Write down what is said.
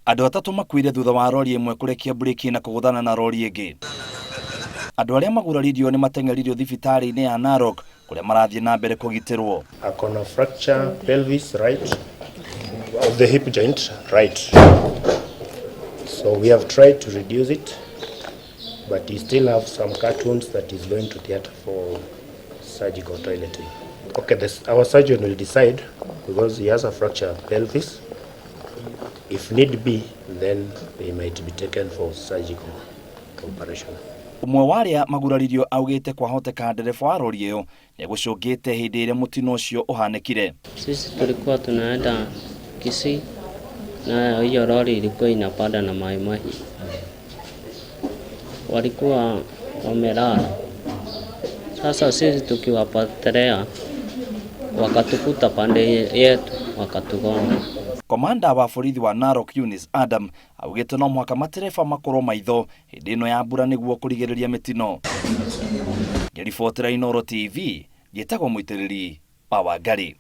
Andu atatu makuire thutha wa rori imwe kurekia breki na kuguthana na rori ingi. Andu aria maguraririo ni mateng'eririo thibitari-ini ya Narok kuria marathie na mbere kugitirwo. Akona fracture pelvis right of the hip joint right. So we have tried to reduce it, but he still have some cut wounds that is going to theater for surgical toileting. Okay, our surgeon will decide because he has a fracture pelvis. If need be, then he might be taken for surgical operation. Umwe wa aria maguraririo augite kwahoteka ndereba wa rori iyo ni gucungite hindi iria mutino ucio uhanikire. Sisi tulikuwa tunaenda Kisii na hiyo rori ilikuwa inapanda na maai. Walikuwa wamelala. Sasa sisi tukiwapotelea wakatukuta pande yetu wakatugonga. Komanda wa borithi wa Narok Adam augite no mwaka matereba makorwo maitho hindi ino ya mbura niguo kurigiriria mitino. Ngiribotera Inoro TV, gitagwo muitiriri wa Wangari.